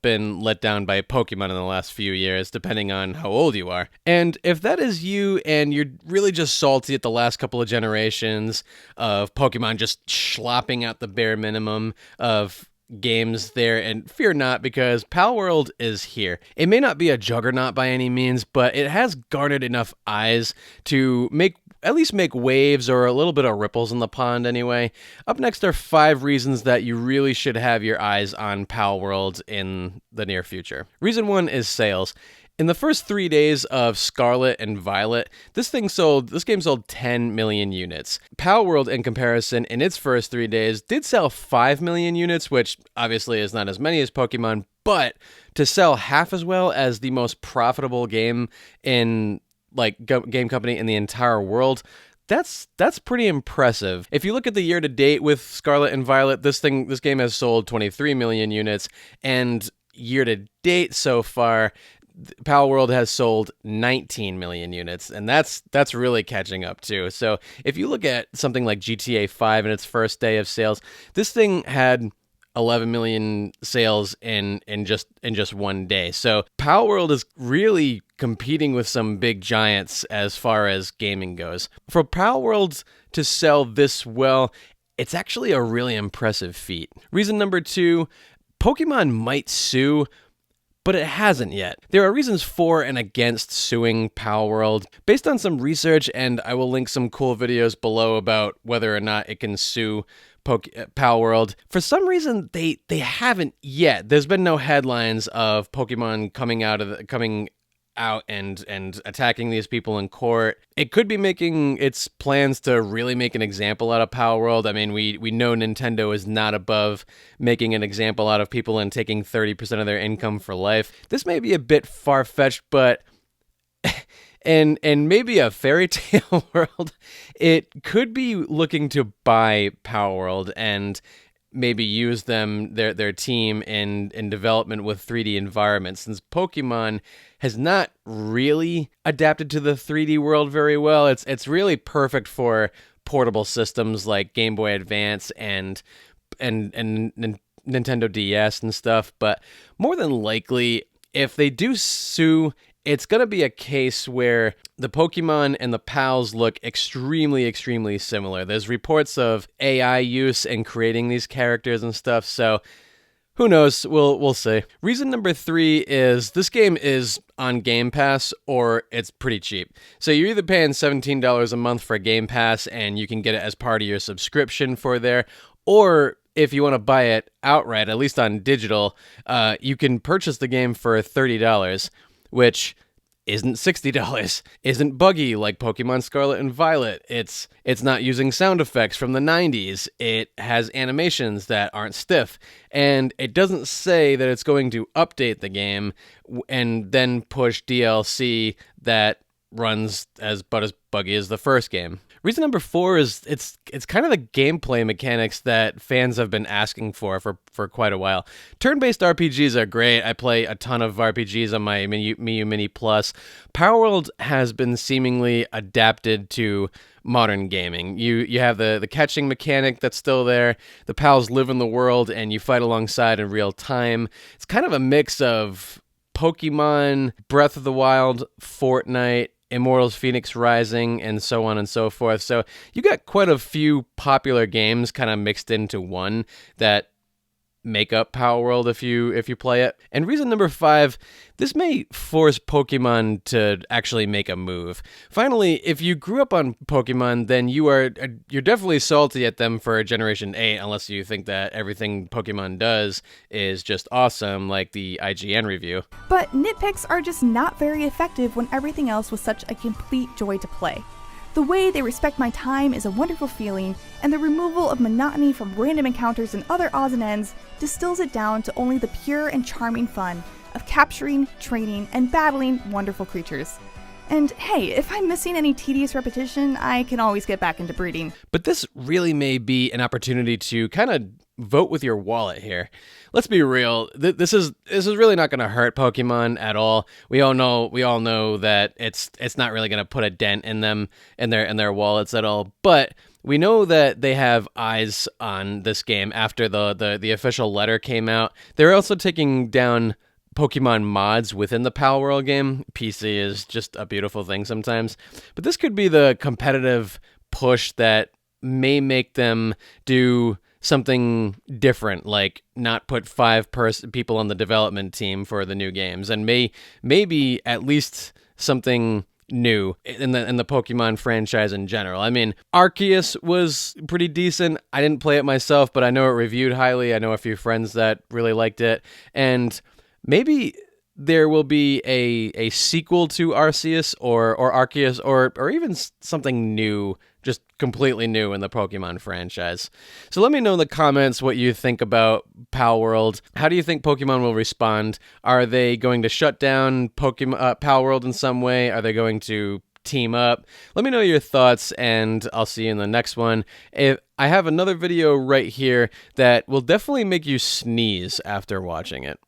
have been let down by Pokemon in the last few years, depending on how old you are. And if that is you and you're really just salty at the last couple of generations of Pokemon just slopping out the bare minimum of games there, and fear not, because Palworld is here. It may not be a juggernaut by any means, but it has garnered enough eyes to at least make waves or a little bit of ripples in the pond anyway. Up next are 5 reasons that you really should have your eyes on Palworld in the near future. Reason 1 is sales. In the first 3 days of Scarlet and Violet, this game sold 10 million units. Palworld, in comparison, in its first 3 days, did sell 5 million units, which obviously is not as many as Pokemon, but to sell half as well as the most profitable game in game company in the entire world, that's pretty impressive. If you look at the year to date with Scarlet and Violet, this game has sold 23 million units, and year to date so far, Palworld has sold 19 million units, and that's really catching up too. So if you look at something like GTA 5 in its first day of sales, this thing had 11 million sales in just one day. So Palworld is really competing with some big giants as far as gaming goes. For Palworld to sell this well, it's actually a really impressive feat. Reason number 2, Pokemon might sue, but it hasn't yet. There are reasons for and against suing Palworld. Based on some research, and I will link some cool videos below about whether or not it can sue Palworld. For some reason, they haven't yet. There's been no headlines of Pokemon coming out and attacking these people in court. It could be making its plans to really make an example out of Palworld. I mean, we know Nintendo is not above making an example out of people and taking 30% of their income for life. This may be a bit far-fetched, but and maybe a fairy tale world, it could be looking to buy Palworld and maybe use their team in development with 3D environments, since Pokemon has not really adapted to the 3D world very well. It's really perfect for portable systems like Game Boy Advance and Nintendo DS and stuff, but more than likely, if they do sue, it's going to be a case where the Pokemon and the Pals look extremely, extremely similar. There's reports of AI use in creating these characters and stuff, so who knows? We'll see. Reason number 3 is this game is on Game Pass, or it's pretty cheap. So you're either paying $17 a month for Game Pass and you can get it as part of your subscription for there, or if you want to buy it outright, at least on digital, you can purchase the game for $30, which isn't $60, isn't buggy like Pokemon Scarlet and Violet. It's not using sound effects from the 90s. It has animations that aren't stiff, and it doesn't say that it's going to update the game and then push DLC that runs as buggy as the first game. Reason number 4 is it's kind of the gameplay mechanics that fans have been asking for quite a while. Turn-based RPGs are great. I play a ton of RPGs on my Miu Mini Plus. Palworld has been seemingly adapted to modern gaming. You have the catching mechanic that's still there. The pals live in the world and you fight alongside in real time. It's kind of a mix of Pokemon, Breath of the Wild, Fortnite, Immortals Phoenix Rising, and so on and so forth. So you got quite a few popular games kind of mixed into one that make up Palworld if you play it. And reason number 5, this may force Pokemon to actually make a move. Finally, if you grew up on Pokemon, then you're definitely salty at them for Generation 8, unless you think that everything Pokemon does is just awesome, like the IGN review. But nitpicks are just not very effective when everything else was such a complete joy to play. The way they respect my time is a wonderful feeling, and the removal of monotony from random encounters and other odds and ends distills it down to only the pure and charming fun of capturing, training, and battling wonderful creatures. And hey, if I'm missing any tedious repetition, I can always get back into breeding. But this really may be an opportunity to kind of vote with your wallet here. Let's be real. This is really not going to hurt Pokemon at all. We all know that it's not really going to put a dent in them in their wallets at all. But we know that they have eyes on this game after the official letter came out. They're also taking down Pokemon mods within the Palworld game. PC is just a beautiful thing sometimes. But this could be the competitive push that may make them do something different, like not put people on the development team for the new games, and maybe at least something new in the Pokemon franchise in general. I mean, Arceus was pretty decent. I didn't play it myself, but I know it reviewed highly. I know a few friends that really liked it, and maybe there will be a sequel to Arceus or Arceus or even something new, just completely new in the Pokemon franchise. So let me know in the comments what you think about Palworld. How do you think Pokemon will respond? Are they going to shut down Palworld in some way? Are they going to team up? Let me know your thoughts, and I'll see you in the next one. If I have another video right here that will definitely make you sneeze after watching it.